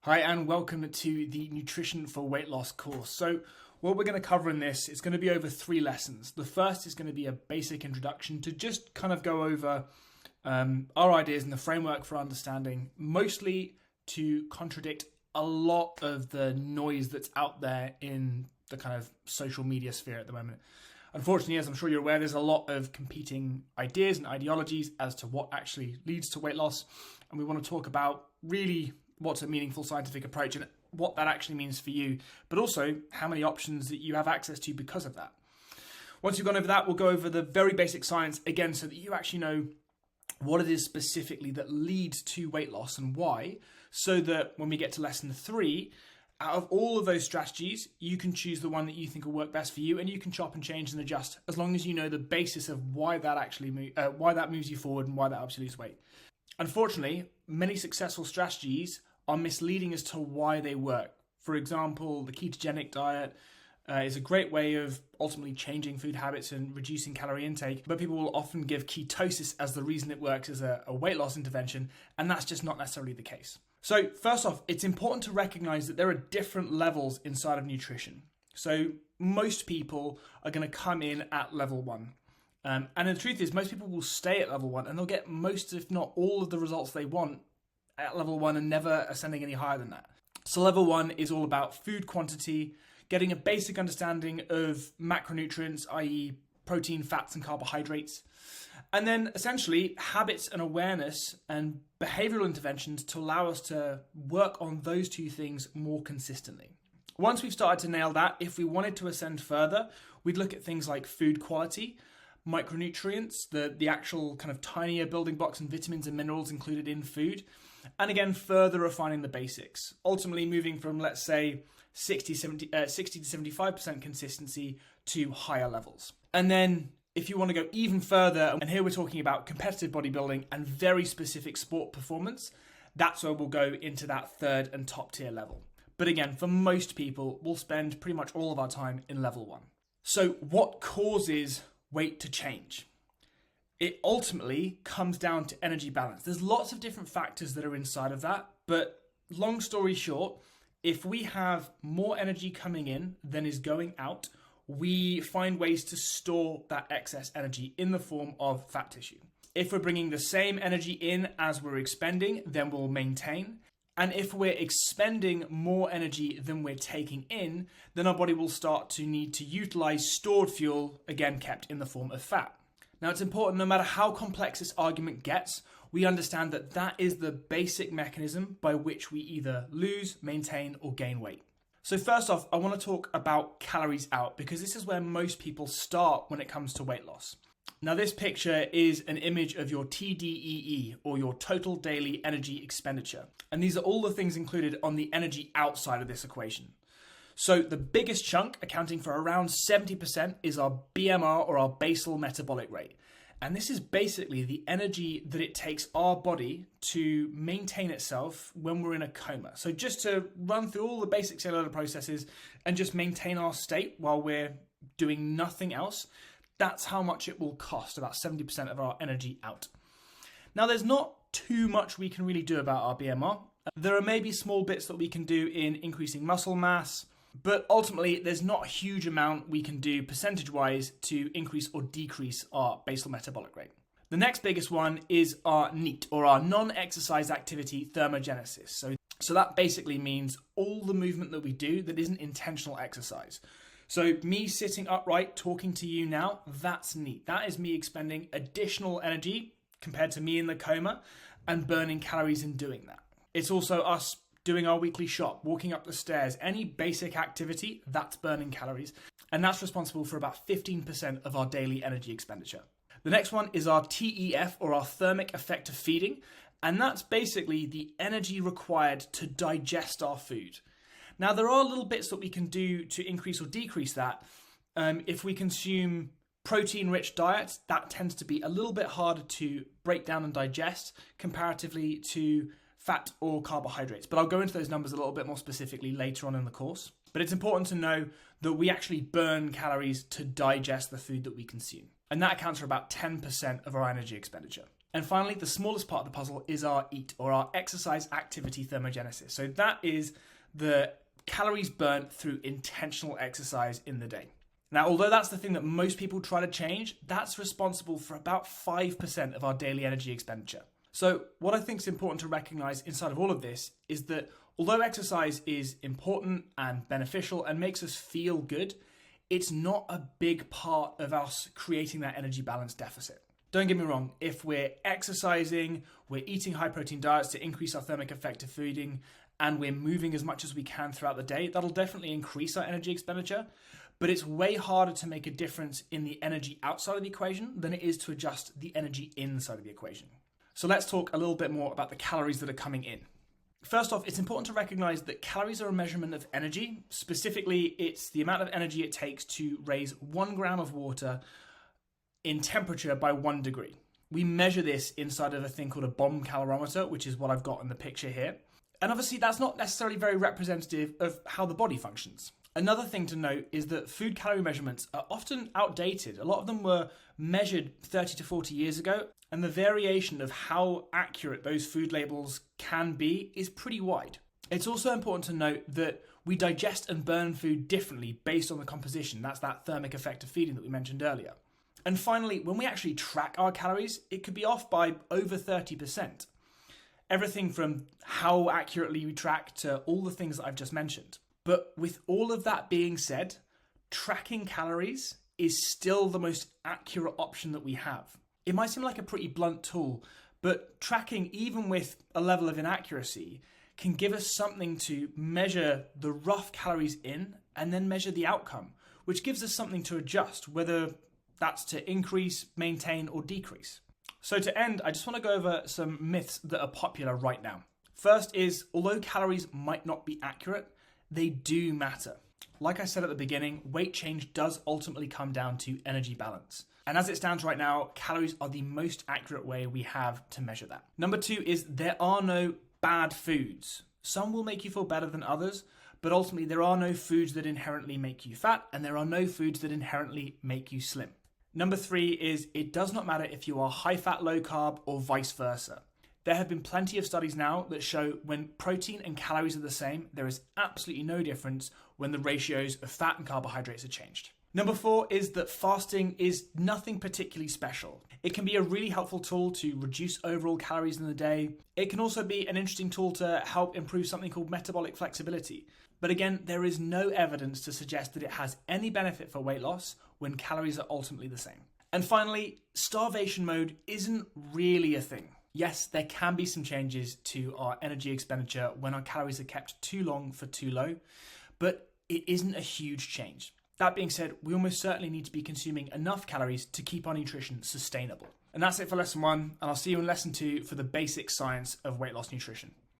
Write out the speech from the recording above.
Hi and welcome to the Nutrition for Weight Loss course. So what we're going to cover in this is going to be over 3 lessons. The first is going to be a basic introduction to just kind of go over our ideas and the framework for understanding, mostly to contradict a lot of the noise that's out there in the kind of social media sphere at the moment. Unfortunately, as I'm sure you're aware, there's a lot of competing ideas and ideologies as to what actually leads to weight loss. And we want to talk about really what's a meaningful scientific approach and what that actually means for you, but also how many options that you have access to because of that. Once you've gone over that, we'll go over the very basic science again so that you actually know what it is specifically that leads to weight loss and why, so that when we get to lesson 3, out of all of those strategies, you can choose the one that you think will work best for you, and you can chop and change and adjust as long as you know the basis of why that actually why that moves you forward and why that helps you lose weight. Unfortunately, many successful strategies are misleading as to why they work. For example, the ketogenic diet is a great way of ultimately changing food habits and reducing calorie intake, but people will often give ketosis as the reason it works as a weight loss intervention, and that's just not necessarily the case. So first off, it's important to recognize that there are different levels inside of nutrition. So most people are going to come in at level 1. And the truth is, most people will stay at level 1 and they'll get most, if not all, of the results they want at level 1 and never ascending any higher than that. So level 1 is all about food quantity, getting a basic understanding of macronutrients, i.e. protein, fats, and carbohydrates. And then essentially habits and awareness and behavioral interventions to allow us to work on those 2 things more consistently. Once we've started to nail that, if we wanted to ascend further, we'd look at things like food quality, micronutrients, the actual kind of tinier building blocks and vitamins and minerals included in food, and again further refining the basics, ultimately moving from, let's say, 60 to 75% consistency to higher levels. And then if you want to go even further, and here we're talking about competitive bodybuilding and very specific sport performance, that's where we'll go into that 3rd and top tier level. But again, for most people, we'll spend pretty much all of our time in level 1. So what causes weight to change? It ultimately comes down to energy balance. There's lots of different factors that are inside of that, but long story short, if we have more energy coming in than is going out, we find ways to store that excess energy in the form of fat tissue. If we're bringing the same energy in as we're expending, then we'll maintain. And if we're expending more energy than we're taking in, then our body will start to need to utilize stored fuel, again kept in the form of fat. Now it's important, no matter how complex this argument gets, we understand that that is the basic mechanism by which we either lose, maintain, or gain weight. So first off, I want to talk about calories out, because this is where most people start when it comes to weight loss. Now this picture is an image of your TDEE, or your total daily energy expenditure. And these are all the things included on the energy outside of this equation. So the biggest chunk, accounting for around 70%, is our BMR, or our basal metabolic rate. And this is basically the energy that it takes our body to maintain itself when we're in a coma. So just to run through all the basic cellular processes and just maintain our state while we're doing nothing else, that's how much it will cost, about 70% of our energy out. Now there's not too much we can really do about our BMR. There are maybe small bits that we can do in increasing muscle mass, but ultimately there's not a huge amount we can do percentage-wise to increase or decrease our basal metabolic rate. The next biggest one is our NEAT, or our non-exercise activity thermogenesis. So that basically means all the movement that we do that isn't intentional exercise. So me sitting upright talking to you now, that's NEAT. That is me expending additional energy compared to me in the coma and burning calories in doing that. It's also us doing our weekly shop, walking up the stairs, any basic activity, that's burning calories. And that's responsible for about 15% of our daily energy expenditure. The next one is our TEF, or our thermic effect of feeding. And that's basically the energy required to digest our food. Now, there are little bits that we can do to increase or decrease that. If we consume protein-rich diets, that tends to be a little bit harder to break down and digest comparatively to fat or carbohydrates. But I'll go into those numbers a little bit more specifically later on in the course. But it's important to know that we actually burn calories to digest the food that we consume. And that accounts for about 10% of our energy expenditure. And finally, the smallest part of the puzzle is our EAT, or our exercise activity thermogenesis. So that is the calories burnt through intentional exercise in the day. Now, although that's the thing that most people try to change, that's responsible for about 5% of our daily energy expenditure. So what I think is important to recognize inside of all of this is that although exercise is important and beneficial and makes us feel good, it's not a big part of us creating that energy balance deficit. Don't get me wrong, if we're exercising, we're eating high protein diets to increase our thermic effect of feeding, and we're moving as much as we can throughout the day, that'll definitely increase our energy expenditure. But it's way harder to make a difference in the energy outside of the equation than it is to adjust the energy inside of the equation. So let's talk a little bit more about the calories that are coming in. First off, it's important to recognize that calories are a measurement of energy. Specifically, it's the amount of energy it takes to raise 1 gram of water in temperature by 1 degree. We measure this inside of a thing called a bomb calorimeter, which is what I've got in the picture here. And obviously that's not necessarily very representative of how the body functions. Another thing to note is that food calorie measurements are often outdated. A lot of them were measured 30 to 40 years ago, and the variation of how accurate those food labels can be is pretty wide. It's also important to note that we digest and burn food differently based on the composition. That's that thermic effect of feeding that we mentioned earlier. And finally, when we actually track our calories, it could be off by over 30%. Everything from how accurately we track to all the things that I've just mentioned. But with all of that being said, tracking calories is still the most accurate option that we have. It might seem like a pretty blunt tool, but tracking, even with a level of inaccuracy, can give us something to measure the rough calories in and then measure the outcome, which gives us something to adjust, whether that's to increase, maintain, or decrease. So to end, I just want to go over some myths that are popular right now. First is, although calories might not be accurate, they do matter. Like I said at the beginning, weight change does ultimately come down to energy balance. And as it stands right now, calories are the most accurate way we have to measure that. Number 2 is there are no bad foods. Some will make you feel better than others, but ultimately there are no foods that inherently make you fat, and there are no foods that inherently make you slim. Number 3 is it does not matter if you are high fat, low carb, or vice versa. There have been plenty of studies now that show when protein and calories are the same, there is absolutely no difference when the ratios of fat and carbohydrates are changed. Number 4 is that fasting is nothing particularly special. It can be a really helpful tool to reduce overall calories in the day. It can also be an interesting tool to help improve something called metabolic flexibility. But again, there is no evidence to suggest that it has any benefit for weight loss when calories are ultimately the same. And finally, starvation mode isn't really a thing. Yes, there can be some changes to our energy expenditure when our calories are kept too long for too low, but it isn't a huge change. That being said, we almost certainly need to be consuming enough calories to keep our nutrition sustainable. And that's it for lesson 1, and I'll see you in lesson 2 for the basic science of weight loss nutrition.